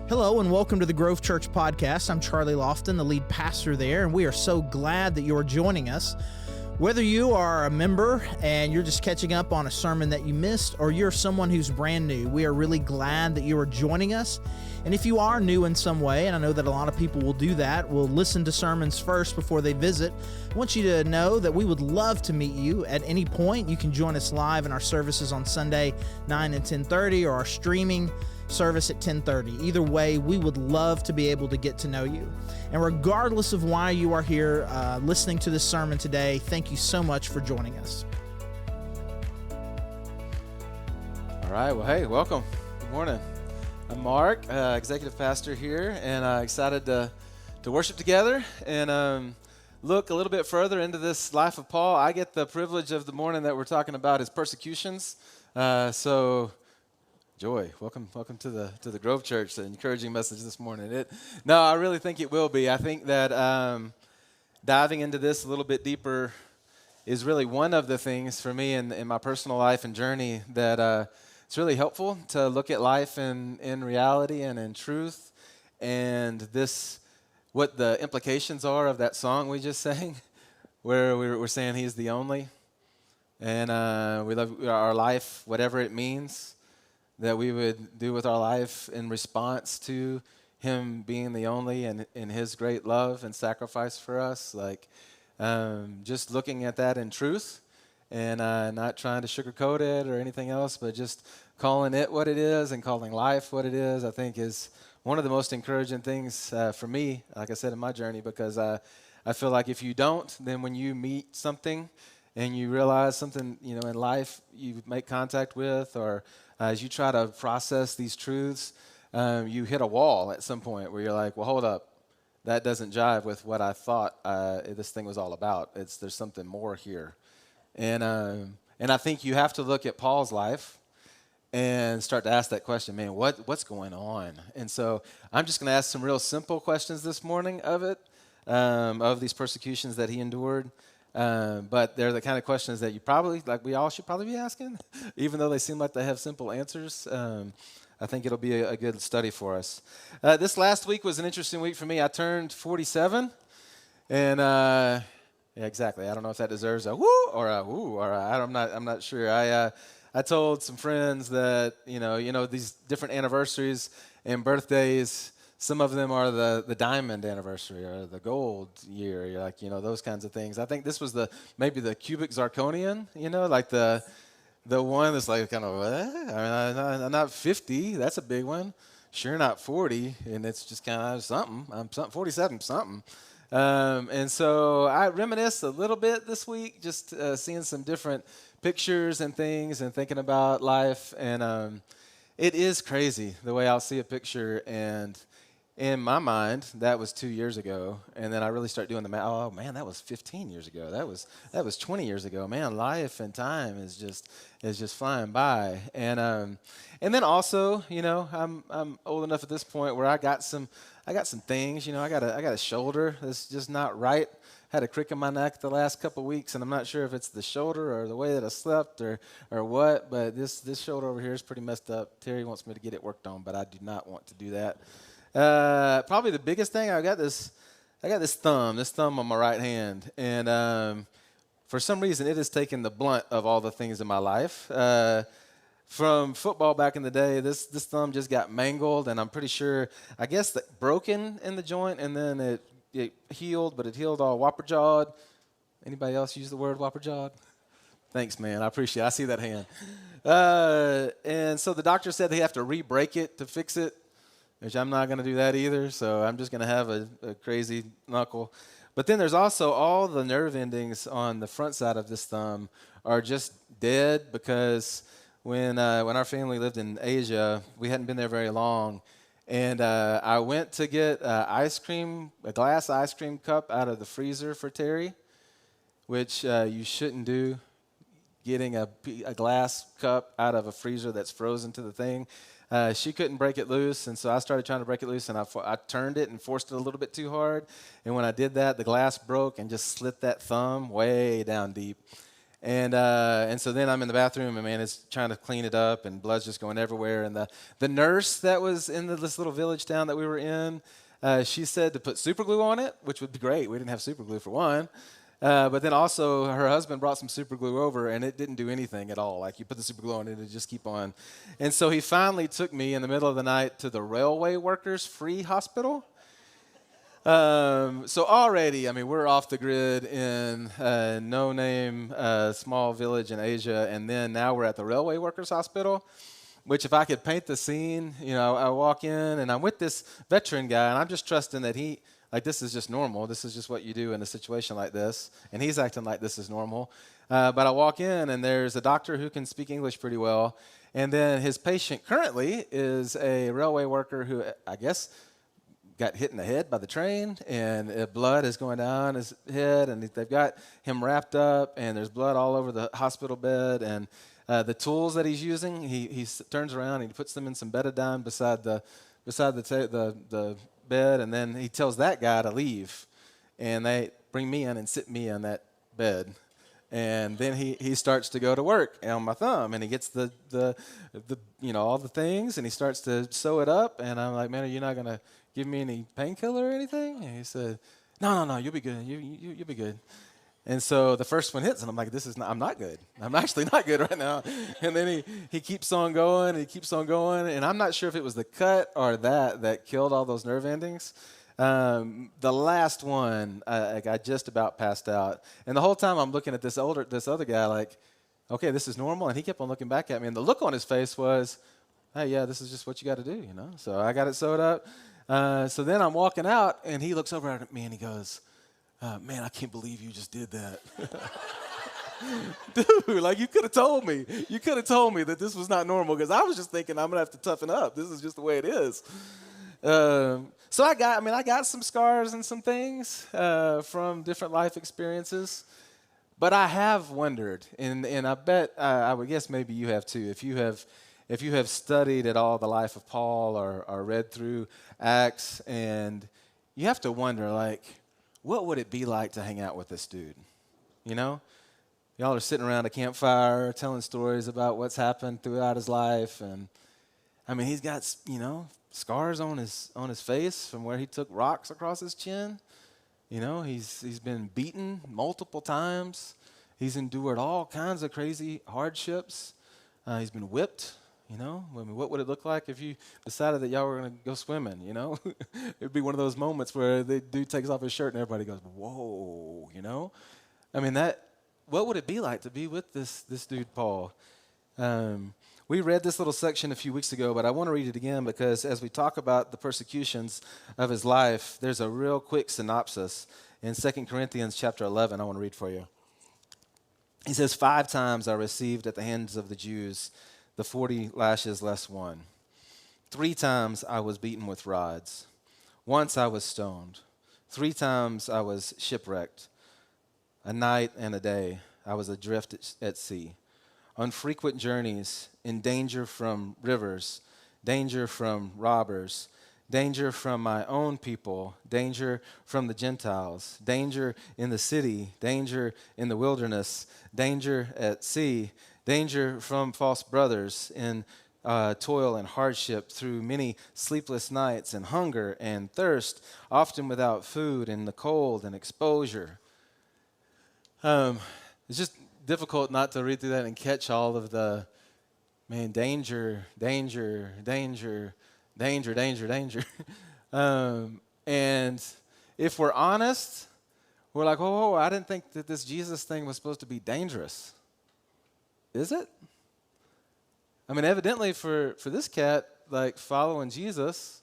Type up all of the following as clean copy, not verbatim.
Hello and welcome to the Grove Church Podcast. I'm Charlie Lofton, the lead pastor there, and we are so glad that you're joining us. Whether you are a member and you're just catching up on a sermon that you missed, or you're someone who's brand new, we are really glad that you are joining us. And if you are new in some way, and I know that a lot of people will do that, will listen to sermons first before they visit, I want you to know that we would love to meet you at any point. You can join us live in our services on Sunday, 9 and 10:30, or our streaming service at 10:30. Either way, we would love to be able to get to know you. And regardless of why you are here listening to this sermon today, thank you so much for joining us. All right, well, hey, welcome. Good morning. I'm Mark, executive pastor here, and excited to worship together and look a little bit further into this life of Paul. I get the privilege of the morning that we're talking about his persecutions. So joy, welcome to the Grove Church. An encouraging message this morning. No, I really think it will be. I think that diving into this a little bit deeper is really one of the things for me in my personal life and journey that it's really helpful to look at life in reality and in truth, and what the implications are of that song we just sang, where we're saying He's the only, and we love our life, whatever it means, that we would do with our life in response to Him being the only and in His great love and sacrifice for us. Like just looking at that in truth and not trying to sugarcoat it or anything else, but just calling it what it is and calling life what it is, I think is one of the most encouraging things for me, like I said, in my journey, because I feel like if you don't, then when you meet something and you realize something, in life you make contact with, or as you try to process these truths, you hit a wall at some point where you're like, well, hold up, that doesn't jive with what I thought this thing was all about. There's something more here. And I think you have to look at Paul's life and start to ask that question, man, what's going on? And so I'm just going to ask some real simple questions this morning of these persecutions that he endured. But they're the kind of questions that we all should probably be asking, even though they seem like they have simple answers. I think it'll be a good study for us. This last week was an interesting week for me. I turned 47, and yeah, exactly. I don't know if that deserves a woo or a woo, or I'm not sure. I told some friends that these different anniversaries and birthdays. Some of them are the diamond anniversary or the gold year, like those kinds of things. I think this was maybe the cubic zirconian, like the one that's like kind of I'm not 50. That's a big one. Sure, not 40, and it's just kind of something. I'm 47 something. And so I reminisced a little bit this week, just seeing some different pictures and things and thinking about life. And it is crazy the way I'll see a picture, and in my mind, that was 2 years ago. And then I really start doing the math. Oh, man, that was 15 years ago. That was 20 years ago. Man, life and time is just flying by. And then also, I'm old enough at this point where I got some things. I got a shoulder that's just not right. Had a crick in my neck the last couple of weeks, and I'm not sure if it's the shoulder or the way that I slept or what, but this shoulder over here is pretty messed up. Terry wants me to get it worked on, but I do not want to do that. Probably the biggest thing, I got this thumb on my right hand, and for some reason it has taken the blunt of all the things in my life. From football back in the day, this thumb just got mangled, and I'm pretty sure, I guess, that broken in the joint, and then it healed, but it healed all whopper-jawed. Anybody else use the word whopper-jawed? Thanks, man. I appreciate it. I see that hand. And so the doctor said they have to re-break it to fix it, which I'm not going to do that either, so I'm just going to have a crazy knuckle. But then there's also all the nerve endings on the front side of this thumb are just dead, because when our family lived in Asia, we hadn't been there very long, and I went to get a glass ice cream cup out of the freezer for Terry, which you shouldn't do, getting a glass cup out of a freezer that's frozen to the thing. She couldn't break it loose, and so I started trying to break it loose, and I turned it and forced it a little bit too hard, and when I did that, the glass broke and just slit that thumb way down deep. And so then I'm in the bathroom, and man, it's trying to clean it up, and blood's just going everywhere. And the nurse that was in this little village town that we were in, she said to put super glue on it, which would be great. We didn't have super glue for one. But then also her husband brought some super glue over, and it didn't do anything at all. Like, you put the super glue on it, it would just keep on. And so he finally took me in the middle of the night to the railway workers' free hospital. So already, I mean, we're off the grid in a no-name small village in Asia, and then now we're at the railway workers' hospital, which if I could paint the scene, I walk in, and I'm with this veteran guy, and I'm just trusting that this is just normal. This is just what you do in a situation like this, and he's acting like this is normal. But I walk in, and there's a doctor who can speak English pretty well, and then his patient currently is a railway worker who, I guess, got hit in the head by the train, and blood is going down his head, and they've got him wrapped up, and there's blood all over the hospital bed, and the tools that he's using, he turns around and he puts them in some betadine beside the bed, and then he tells that guy to leave, and they bring me in and sit me on that bed. And then he starts to go to work on my thumb, and he gets the all the things, and he starts to sew it up, and I'm like, man, are you not gonna give me any painkiller or anything? And he said, no, you'll be good. You'll be good. And so the first one hits, and I'm like, I'm not good. I'm actually not good right now. And then he keeps on going, and I'm not sure if it was the cut or that killed all those nerve endings. The last one, I just about passed out. And the whole time I'm looking at this other guy like, okay, this is normal. And he kept on looking back at me, and the look on his face was, hey, yeah, this is just what you got to do, So I got it sewed up. So then I'm walking out, and he looks over at me, and he goes, man, I can't believe you just did that. Dude, like, you could have told me. You could have told me that this was not normal, because I was just thinking I'm going to have to toughen up. This is just the way it is. So I got some scars and some things from different life experiences. But I have wondered, and I bet I would guess maybe you have too, if you have studied at all the life of Paul or read through Acts, and you have to wonder, like, what would it be like to hang out with this dude? Y'all are sitting around a campfire telling stories about what's happened throughout his life, and I mean, he's got, scars on his face from where he took rocks across his chin. He's been beaten multiple times. He's endured all kinds of crazy hardships. He's been whipped. What would it look like if you decided that y'all were going to go swimming? It'd be one of those moments where the dude takes off his shirt and everybody goes, whoa, I mean, what would it be like to be with this dude, Paul? We read this little section a few weeks ago, but I want to read it again because as we talk about the persecutions of his life, there's a real quick synopsis in 2 Corinthians chapter 11 I want to read for you. He says, 5 times I received at the hands of the Jews the 40 lashes less one. 3 times I was beaten with rods. Once I was stoned. 3 times I was shipwrecked. A night and a day I was adrift at sea. On frequent journeys, in danger from rivers, danger from robbers, danger from my own people, danger from the Gentiles, danger in the city, danger in the wilderness, danger at sea, danger from false brothers, in toil and hardship, through many sleepless nights, and hunger and thirst, often without food, in the cold and exposure. It's just difficult not to read through that and catch all of the, danger. And if we're honest, we're like, whoa, I didn't think that this Jesus thing was supposed to be dangerous. Is it? I mean, evidently for this cat, like, following Jesus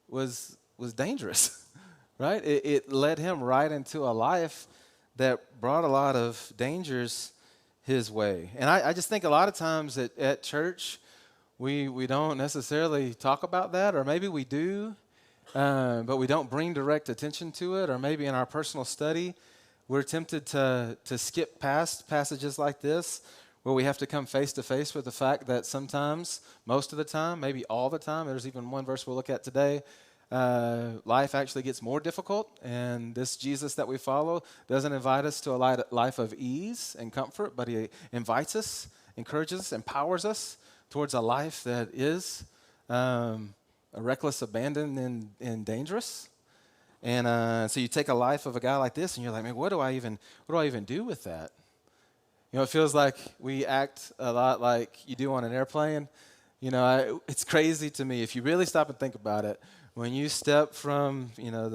was dangerous, right? It led him right into a life that brought a lot of dangers his way. And I just think a lot of times at church, we don't necessarily talk about that, or maybe we do, but we don't bring direct attention to it, or maybe in our personal study, we're tempted to skip past passages like this, where we have to come face to face with the fact that sometimes, most of the time, maybe all the time, there's even one verse we'll look at today, life actually gets more difficult, and this Jesus that we follow doesn't invite us to a life of ease and comfort, but he invites us, encourages us, empowers us towards a life that is a reckless, abandoned, and dangerous. And so you take a life of a guy like this, and you're like, man, what do I even do with that? You know, it feels like we act a lot like you do on an airplane. You know, it's crazy to me if you really stop and think about it. When you step from, you know,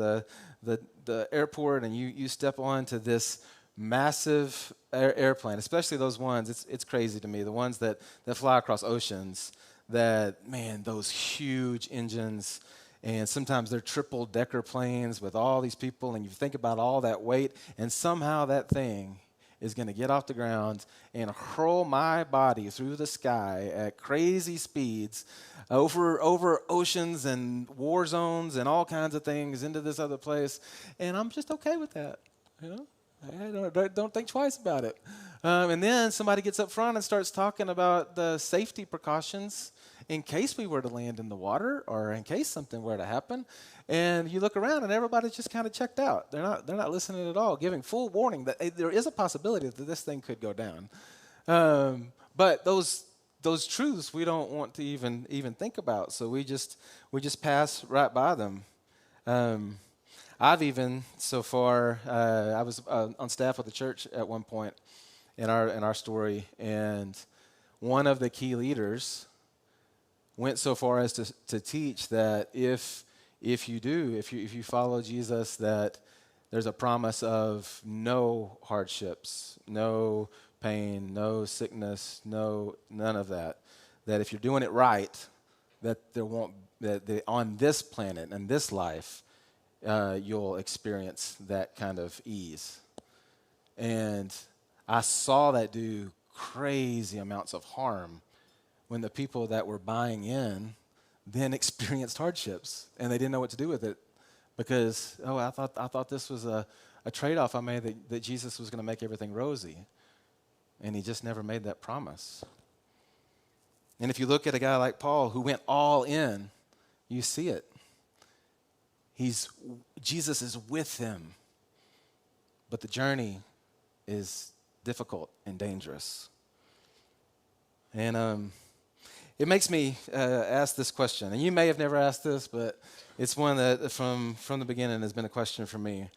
the airport and you step onto this massive airplane, especially those ones, it's crazy to me. The ones that fly across oceans, that, man, those huge engines, and sometimes they're triple-decker planes with all these people, and you think about all that weight, and somehow that thing is going to get off the ground and hurl my body through the sky at crazy speeds over oceans and war zones and all kinds of things into this other place. And I'm just okay with that, you know? I don't think twice about it. And then somebody gets up front and starts talking about the safety precautions in case we were to land in the water or in case something were to happen. And you look around and everybody's just kind of checked out. They're not listening at all, giving full warning that there is a possibility that this thing could go down. But those truths we don't want to even think about, so we just pass right by them. I've even so far I was on staff with the church at one point in our story, and one of the key leaders went so far as to teach that if you follow Jesus, that there's a promise of no hardships, no pain, no sickness, none of that. That if you're doing it right, that on this planet and this life, you'll experience that kind of ease. And I saw that do crazy amounts of harm when the people that were buying in then experienced hardships and they didn't know what to do with it because, I thought this was a trade-off I made that Jesus was going to make everything rosy. And he just never made that promise. And if you look at a guy like Paul who went all in, you see it. Jesus is with him, but the journey is difficult and dangerous. And it makes me ask this question, and you may have never asked this, but it's one that from the beginning has been a question for me.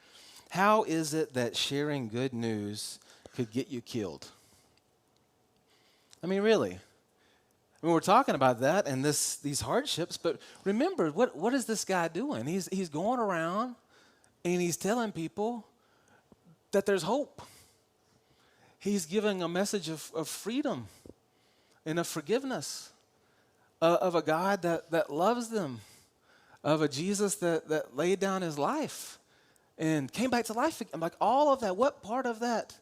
How is it that sharing good news could get you killed? I mean, really. I mean, we're talking about that and these hardships, but remember, what is this guy doing? He's going around and he's telling people that there's hope. He's giving a message of freedom and of forgiveness, of a God that loves them, of a Jesus that laid down his life and came back to life. Like all of that, what part of that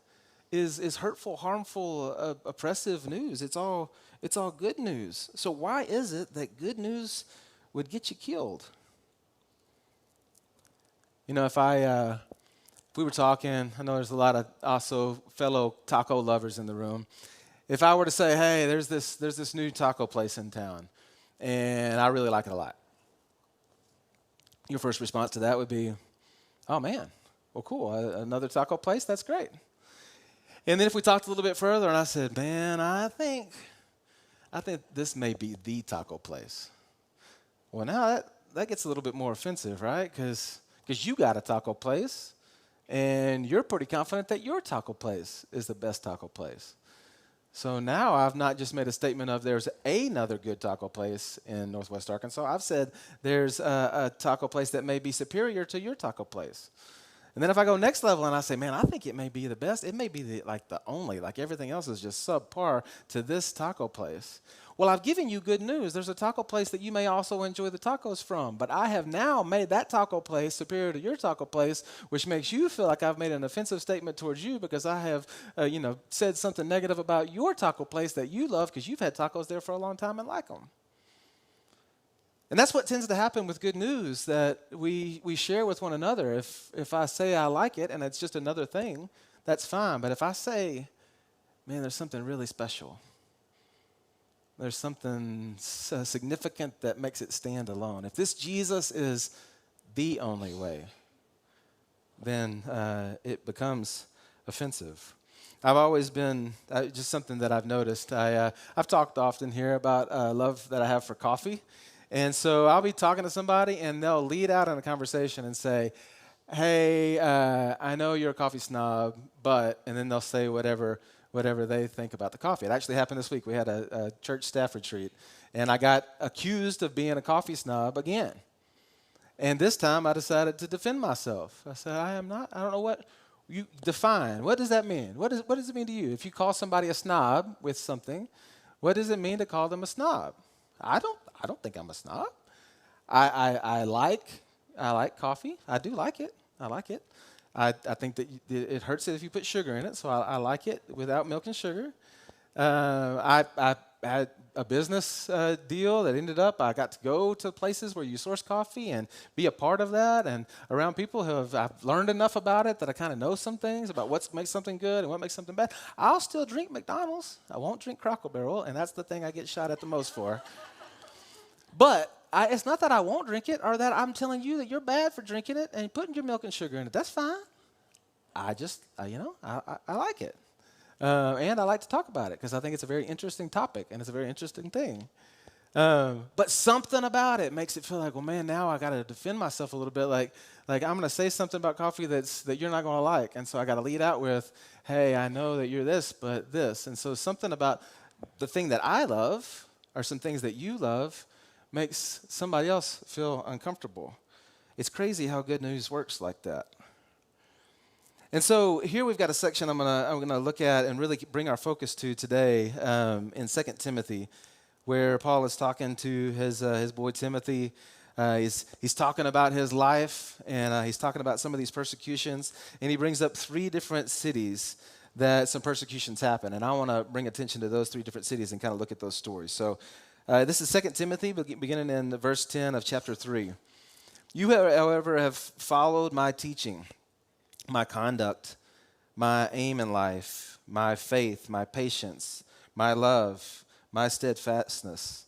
is hurtful, harmful, oppressive news? It's all good news. So why is it that good news would get you killed? You know, if we were talking, I know there's a lot of also fellow taco lovers in the room. If I were to say, hey, there's this new taco place in town, and I really like it a lot, your first response to that would be, oh man, well cool, another taco place, that's great. And then if we talked a little bit further, and I said, man, I think this may be the taco place. Well, now that gets a little bit more offensive, right? Because you got a taco place, and you're pretty confident that your taco place is the best taco place. So now I've not just made a statement of there's another good taco place in Northwest Arkansas. I've said there's a taco place that may be superior to your taco place. And then if I go next level and I say, man, I think it may be the best. It may be the only, like everything else is just subpar to this taco place. Well, I've given you good news. There's a taco place that you may also enjoy the tacos from, but I have now made that taco place superior to your taco place, which makes you feel like I've made an offensive statement towards you because I have, said something negative about your taco place that you love because you've had tacos there for a long time and like them. And that's what tends to happen with good news that we share with one another. If I say I like it and it's just another thing, that's fine. But if I say, man, there's something really special, there's something significant that makes it stand alone. If this Jesus is the only way, then it becomes offensive. I've always been, just something that I've noticed, I've talked often here about love that I have for coffee. And so I'll be talking to somebody, and they'll lead out in a conversation and say, hey, I know you're a coffee snob, but, and then they'll say whatever they think about the coffee. It actually happened this week. We had a church staff retreat, and I got accused of being a coffee snob again. And this time I decided to defend myself. I said, I am not. I don't know what you define. What does that mean? What does it mean to you? If you call somebody a snob with something, what does it mean to call them a snob? I don't think I'm a snob. I like coffee. I do like it. I like it. I think that it hurts it if you put sugar in it, so I like it without milk and sugar. I had a business deal that ended up, I got to go to places where you source coffee and be a part of that, and around people I've learned enough about it that I kind of know some things about what makes something good and what makes something bad. I'll still drink McDonald's. I won't drink Cracker Barrel, and that's the thing I get shot at the most for. But it's not that I won't drink it or that I'm telling you that you're bad for drinking it and putting your milk and sugar in it. That's fine. I just, I like it. And I like to talk about it because I think it's a very interesting topic and it's a very interesting thing. But something about it makes it feel like, well, man, now I got to defend myself a little bit. Like I'm going to say something about coffee that you're not going to like. And so I got to lead out with, hey, I know that you're this, but this. And so something about the thing that I love or some things that you love makes somebody else feel uncomfortable. It's crazy how good news works like that. And so here we've got a section I'm gonna look at and really bring our focus to today in 2 Timothy, where Paul is talking to his boy Timothy. He's talking about his life, and he's talking about some of these persecutions, and he brings up 3 different cities that some persecutions happen. And I want to bring attention to those 3 different cities and kind of look at those stories. So this is 2 Timothy, beginning in verse 10 of chapter 3. You, however, have followed my teaching, my conduct, my aim in life, my faith, my patience, my love, my steadfastness,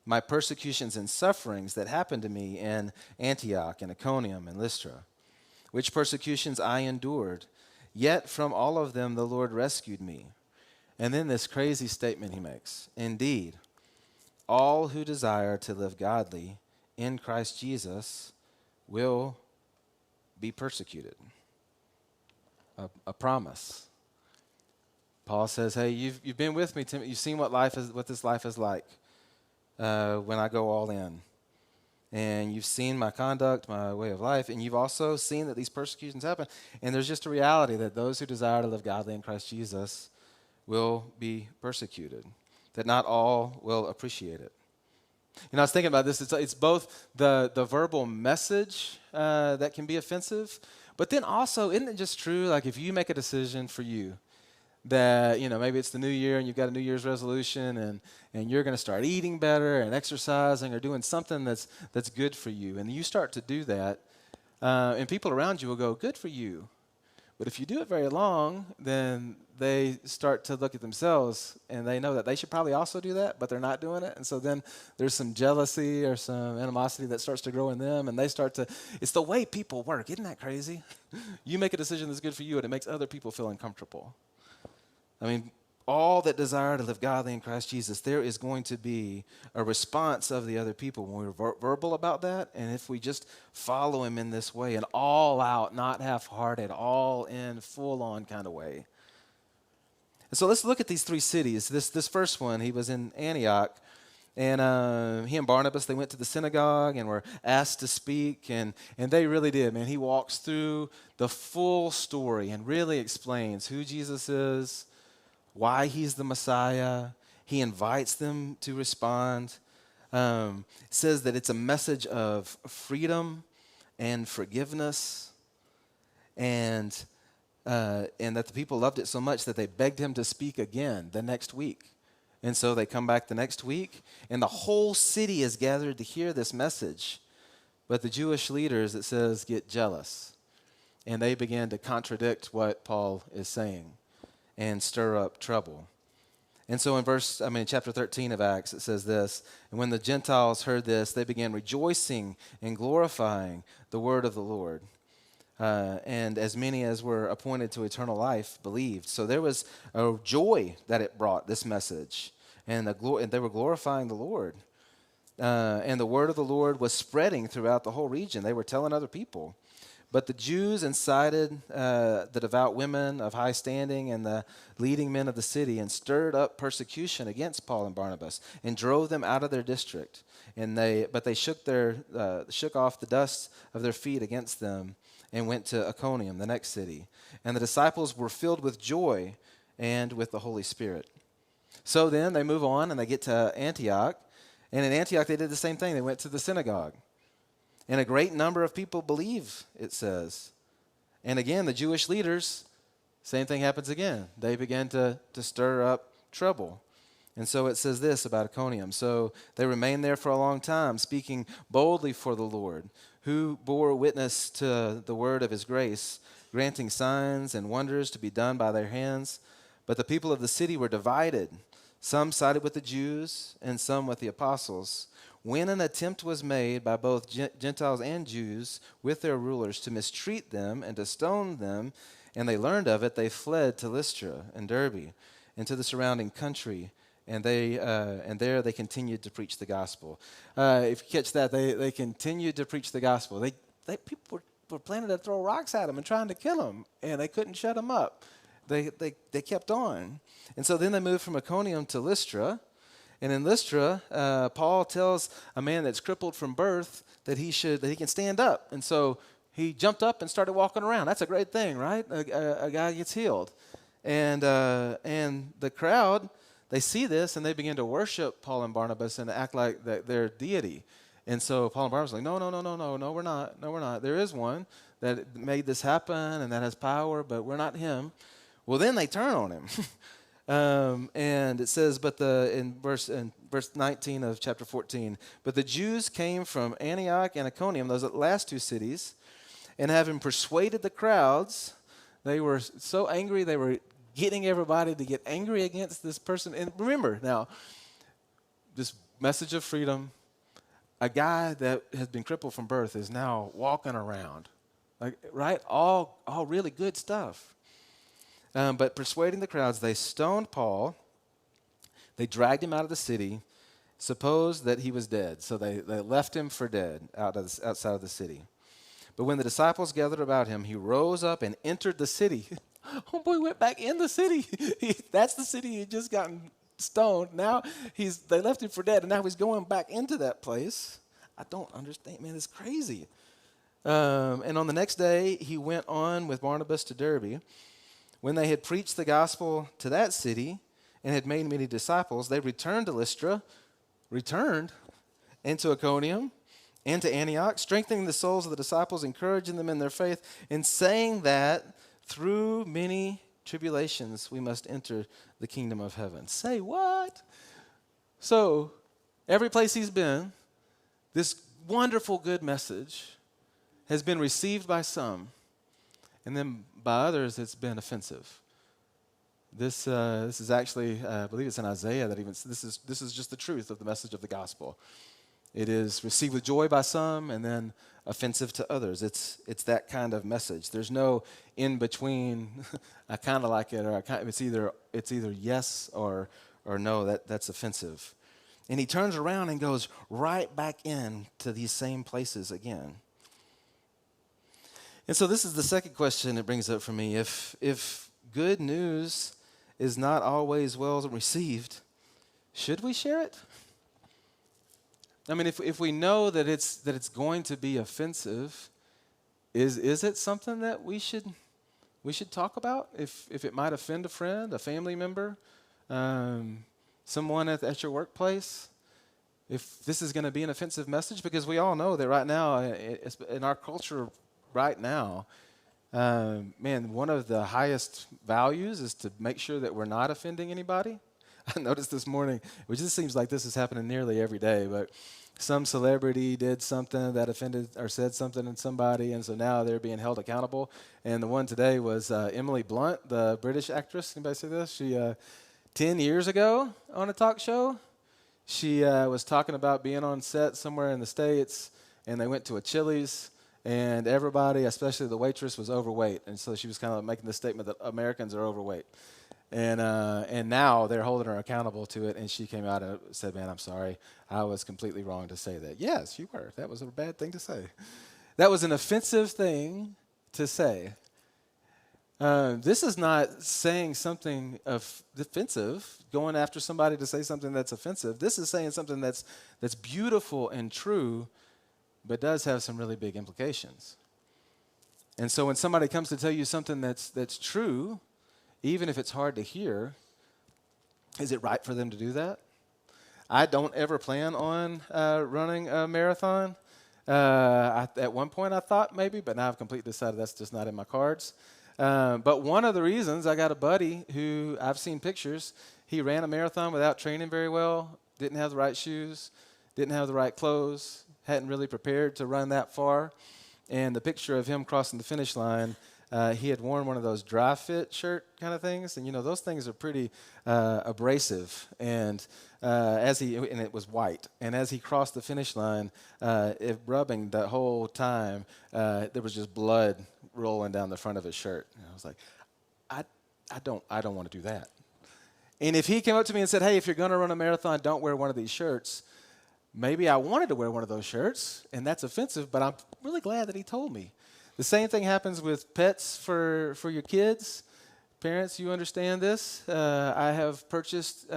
my persecutions and sufferings that happened to me in Antioch and Iconium and Lystra, which persecutions I endured, yet from all of them the Lord rescued me. And then this crazy statement he makes, indeed, all who desire to live godly in Christ Jesus will be persecuted. A promise. Paul says, hey, you've been with me, Timothy. You've seen what this life is like when I go all in. And you've seen my conduct, my way of life, and you've also seen that these persecutions happen. And there's just a reality that those who desire to live godly in Christ Jesus will be persecuted, that not all will appreciate it. You know, I was thinking about this. It's both the verbal message that can be offensive, but then also, isn't it just true, like if you make a decision for you that, you know, maybe it's the new year and you've got a New Year's resolution and you're going to start eating better and exercising or doing something that's good for you, and you start to do that, and people around you will go, good for you. But if you do it very long, then they start to look at themselves and they know that they should probably also do that, but they're not doing it. And so then there's some jealousy or some animosity that starts to grow in them, and they start to, it's the way people work. Isn't that crazy? You make a decision that's good for you and it makes other people feel uncomfortable. I mean, all that desire to live godly in Christ Jesus, there is going to be a response of the other people when we're verbal about that, and if we just follow him in this way, an all out, not half-hearted, all in, full-on kind of way. And so let's look at these 3 cities. This first one, he was in Antioch, and he and Barnabas, they went to the synagogue and were asked to speak, and they really did, man. He walks through the full story and really explains who Jesus is, why he's the Messiah. He invites them to respond. Says that it's a message of freedom and forgiveness, and that the people loved it so much that they begged him to speak again the next week. And so they come back the next week, and the whole city is gathered to hear this message. But the Jewish leaders, it says, get jealous, and they begin to contradict what Paul is saying and stir up trouble. And so in chapter 13 of Acts, it says this, and when the Gentiles heard this, they began rejoicing and glorifying the word of the Lord. And as many as were appointed to eternal life believed. So there was a joy that it brought, this message. And they were glorifying the Lord. And the word of the Lord was spreading throughout the whole region. They were telling other people. But the Jews incited the devout women of high standing and the leading men of the city and stirred up persecution against Paul and Barnabas and drove them out of their district. But they shook off the dust of their feet against them and went to Iconium, the next city. And the disciples were filled with joy and with the Holy Spirit. So then they move on and they get to Antioch. And in Antioch they did the same thing. They went to the synagogue. And a great number of people believe, it says. And again, the Jewish leaders, same thing happens again. They begin to stir up trouble. And so it says this about Iconium. So they remained there for a long time, speaking boldly for the Lord, who bore witness to the word of his grace, granting signs and wonders to be done by their hands. But the people of the city were divided. Some sided with the Jews and some with the apostles. When an attempt was made by both Gentiles and Jews with their rulers to mistreat them and to stone them, and they learned of it, they fled to Lystra and Derbe and to the surrounding country. And there they continued to preach the gospel. If you catch that, they continued to preach the gospel. People were planning to throw rocks at them and trying to kill them, and they couldn't shut them up. They kept on. And so then they moved from Iconium to Lystra. And in Lystra, Paul tells a man that's crippled from birth that he can stand up. And so he jumped up and started walking around. That's a great thing, right? A guy gets healed. And the crowd, they see this and they begin to worship Paul and Barnabas and act like they're deity. And so Paul and Barnabas are like, no, we're not. There is one that made this happen and that has power, but we're not him. Well, then they turn on him. And it says, in verse 19 of chapter 14, but the Jews came from Antioch and Iconium, those last two cities, and having persuaded the crowds, they were so angry, they were getting everybody to get angry against this person. And remember now, this message of freedom, a guy that has been crippled from birth is now walking around, right? All really good stuff. But persuading the crowds, they stoned Paul. They dragged him out of the city, supposed that he was dead. So they left him for dead outside of the city. But when the disciples gathered about him, he rose up and entered the city. Homeboy went back in the city. That's the city he had just gotten stoned. Now they left him for dead, and now he's going back into that place. I don't understand, man. It's crazy. And on the next day, he went on with Barnabas to Derbe. When they had preached the gospel to that city and had made many disciples, they returned to Lystra, and to Iconium, and to Antioch, strengthening the souls of the disciples, encouraging them in their faith, and saying that through many tribulations we must enter the kingdom of heaven. Say what? So, every place he's been, this wonderful good message has been received by some, and then by others it's been offensive. This is actually, I believe it's in Isaiah that even this is just the truth of the message of the gospel. It is received with joy by some and then offensive to others. It's that kind of message. There's no in between. I kind of like it, or it's either yes or no. That's offensive. And he turns around and goes right back in to these same places again. And so this is the second question it brings up for me. If good news is not always well received, should we share it? I mean, if we know that it's going to be offensive, is it something that we should talk about? If it might offend a friend, a family member, someone at your workplace, if this is going to be an offensive message, because we all know that right now in our culture right now, one of the highest values is to make sure that we're not offending anybody. I noticed this morning, which just seems like this is happening nearly every day, but some celebrity did something that offended or said something to somebody, and so now they're being held accountable. And the one today was Emily Blunt, the British actress. Anybody see this? 10 years ago on a talk show. She was talking about being on set somewhere in the States, and they went to a Chili's, and everybody, especially the waitress, was overweight. And so she was kind of making the statement that Americans are overweight. And now they're holding her accountable to it, and she came out and said, man, I'm sorry. I was completely wrong to say that. Yes, you were. That was a bad thing to say. That was an offensive thing to say. This is not saying something offensive, going after somebody to say something that's offensive. This is saying something that's beautiful and true, but does have some really big implications. And so when somebody comes to tell you something that's true, even if it's hard to hear, is it right for them to do that? I don't ever plan on running a marathon. At one point I thought maybe, but now I've completely decided that's just not in my cards. But one of the reasons, I got a buddy who I've seen pictures. He ran a marathon without training very well, didn't have the right shoes, didn't have the right clothes, hadn't really prepared to run that far. And the picture of him crossing the finish line, he had worn one of those dry fit shirt kind of things, and those things are pretty abrasive. And and it was white. And as he crossed the finish line, rubbing the whole time, there was just blood rolling down the front of his shirt. And I was like, I don't want to do that. And if he came up to me and said, hey, if you're going to run a marathon, don't wear one of these shirts. Maybe I wanted to wear one of those shirts, and that's offensive, but I'm really glad that he told me. The same thing happens with pets for your kids. Parents, you understand this. I have purchased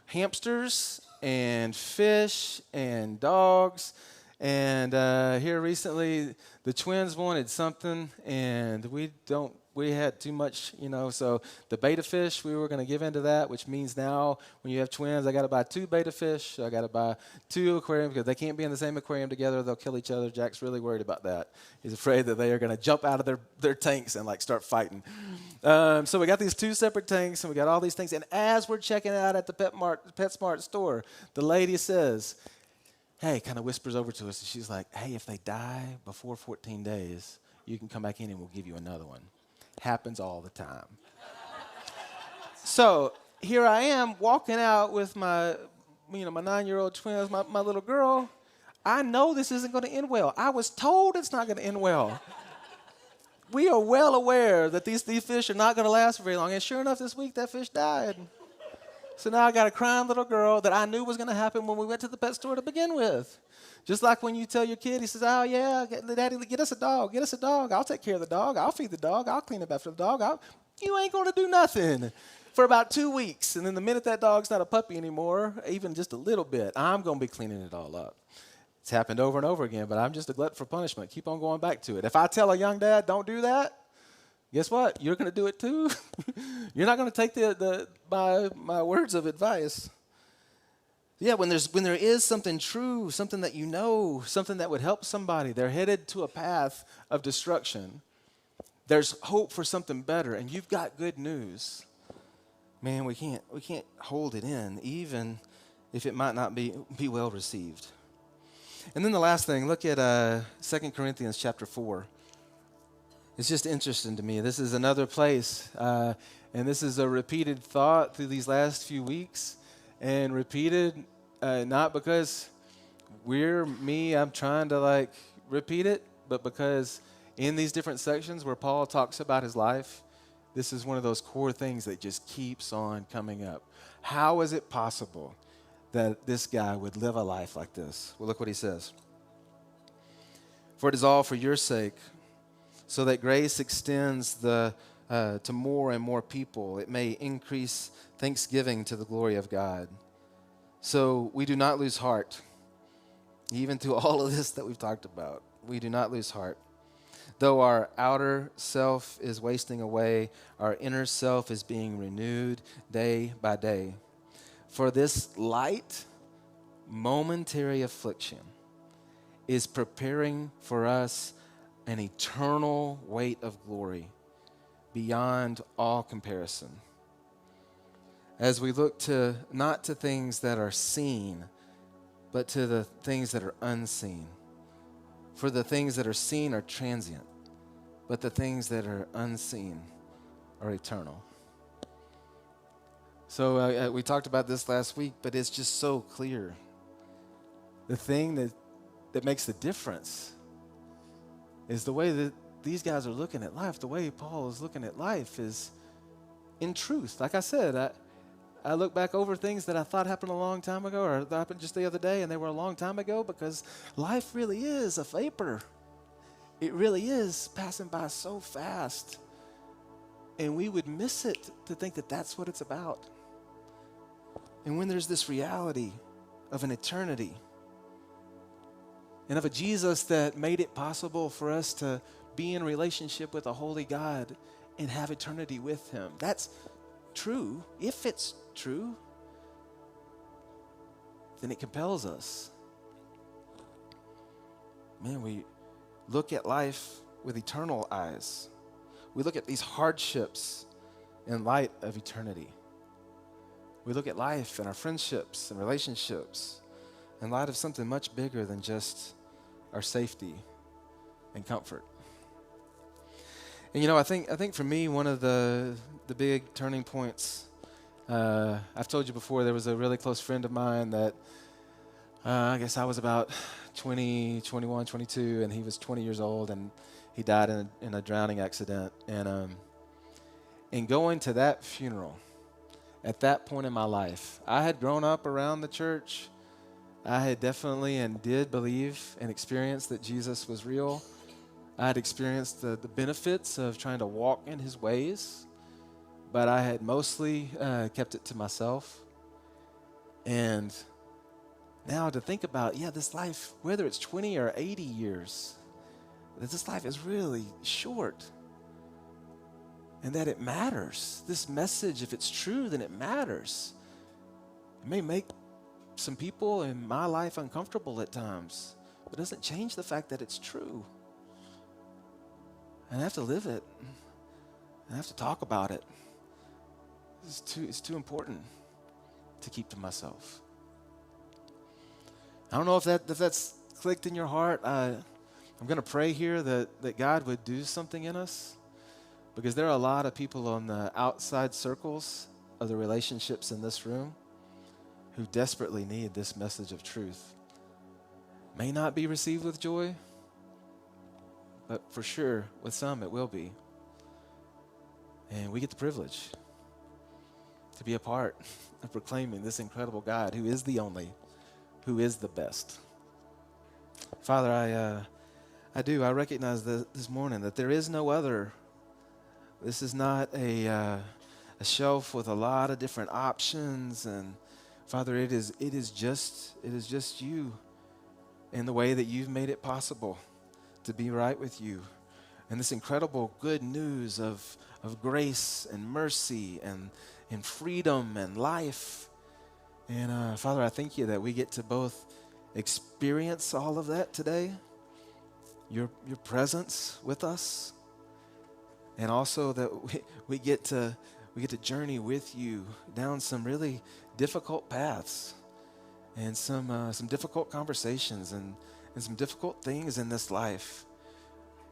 hamsters and fish and dogs. And here recently, the twins wanted something, and we had too much, so the betta fish, we were going to give into that, which means now when you have twins, I got to buy 2 betta fish. I got to buy 2 aquariums because they can't be in the same aquarium together. They'll kill each other. Jack's really worried about that. He's afraid that they are going to jump out of their tanks and start fighting. So we got these 2 separate tanks, and we got all these things. And as we're checking out at the PetSmart store, the lady says, hey, kind of whispers over to us, and she's like, hey, if they die before 14 days, you can come back in and we'll give you another one. Happens all the time. So here I am walking out with my 9-year-old twins, my little girl. I know this isn't going to end well. I was told it's not going to end well. We are well aware that these fish are not going to last very long. And sure enough, this week that fish died. So now I got a crying little girl that I knew was going to happen when we went to the pet store to begin with. Just like when you tell your kid, he says, oh, yeah, Daddy, get us a dog. Get us a dog. I'll take care of the dog. I'll feed the dog. I'll clean up after the dog. You ain't going to do nothing for about 2 weeks. And then the minute that dog's not a puppy anymore, even just a little bit, I'm going to be cleaning it all up. It's happened over and over again, but I'm just a glutton for punishment. Keep on going back to it. If I tell a young dad, don't do that, guess what? You're going to do it too. You're not going to take my words of advice. Yeah, when there is something true, something that something that would help somebody, they're headed to a path of destruction. There's hope for something better, and you've got good news. Man, we can't hold it in, even if it might not be well received. And then the last thing, look at 2 Corinthians chapter 4. It's just interesting to me. This is another place, and this is a repeated thought through these last few weeks, and repeated not because I'm trying to repeat it, but because in these different sections where Paul talks about his life, this is one of those core things that just keeps on coming up. How is it possible that this guy would live a life like this? Well, look what he says. For it is all for your sake, so that grace extends to more and more people. It may increase thanksgiving to the glory of God. So we do not lose heart, even through all of this that we've talked about. We do not lose heart. Though our outer self is wasting away, our inner self is being renewed day by day. For this light, momentary affliction is preparing for us an eternal weight of glory beyond all comparison. As we look not to things that are seen, but to the things that are unseen. For the things that are seen are transient, but the things that are unseen are eternal. So we talked about this last week, but it's just so clear. The thing that makes the difference is the way that these guys are looking at life. The way Paul is looking at life is in truth. Like I said, I look back over things that I thought happened a long time ago or that happened just the other day, and they were a long time ago, because life really is a vapor. It really is passing by so fast. And we would miss it to think that that's what it's about. And when there's this reality of an eternity and of a Jesus that made it possible for us to be in relationship with a holy God and have eternity with him, that's true. If it's true, then it compels us. Man, we look at life with eternal eyes. We look at these hardships in light of eternity. We look at life and our friendships and relationships in light of something much bigger than just our safety and comfort. And I think for me, one of the big turning points, I've told you before, there was a really close friend of mine that I guess I was about 20, 21, 22, and he was 20 years old, and he died in a drowning accident. And in going to that funeral, at that point in my life, I had grown up around the church. I had definitely and did believe and experience that Jesus was real. I had experienced the benefits of trying to walk in his ways, but I had mostly kept it to myself. And now to think about, this life, whether it's 20 or 80 years, that this life is really short. And that it matters. This message, if it's true, then it matters. It may make some people in my life uncomfortable at times, but it doesn't change the fact that it's true. And I have to live it. I have to talk about it. It's too important to keep to myself. I don't know if that's clicked in your heart. I'm going to pray here that God would do something in us, because there are a lot of people on the outside circles of the relationships in this room who desperately need this message of truth. May not be received with joy, but for sure, with some it will be. And we get the privilege to be a part of proclaiming this incredible God who is the only, who is the best. Father, I recognize this morning that there is no other. This is not a shelf with a lot of different options, and Father, it is just you and the way that you've made it possible to be right with you, and this incredible good news of grace and mercy and freedom and life. And Father, I thank you that we get to both experience all of that today, your presence with us, and also that we get to journey with you down some really difficult paths and some difficult conversations and some difficult things in this life,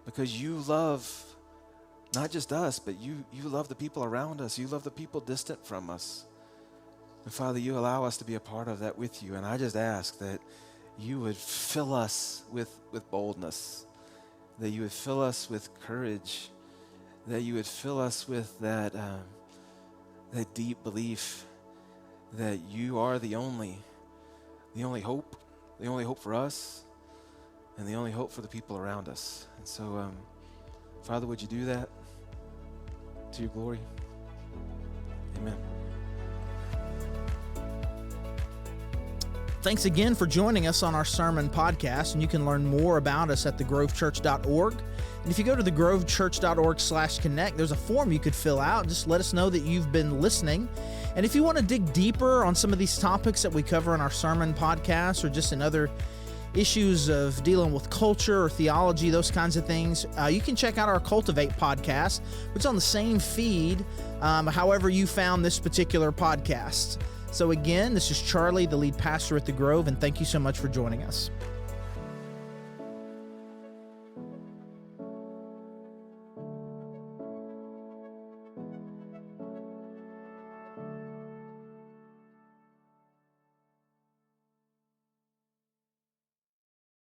because you love not just us, but you love the people around us. You love the people distant from us. And Father, you allow us to be a part of that with you. And I just ask that you would fill us with boldness, that you would fill us with courage, that you would fill us with that deep belief that you are the only hope for us, and the only hope for the people around us. And so, Father, would you do that to your glory? Amen. Thanks again for joining us on our sermon podcast, and you can learn more about us at thegrovechurch.org. And if you go to thegrovechurch.org/connect, there's a form you could fill out. Just let us know that you've been listening. And if you want to dig deeper on some of these topics that we cover in our sermon podcast, or just in other issues of dealing with culture or theology, those kinds of things, you can check out our Cultivate podcast, which is on the same feed, however you found this particular podcast. So again, this is Charlie, the lead pastor at The Grove, and thank you so much for joining us.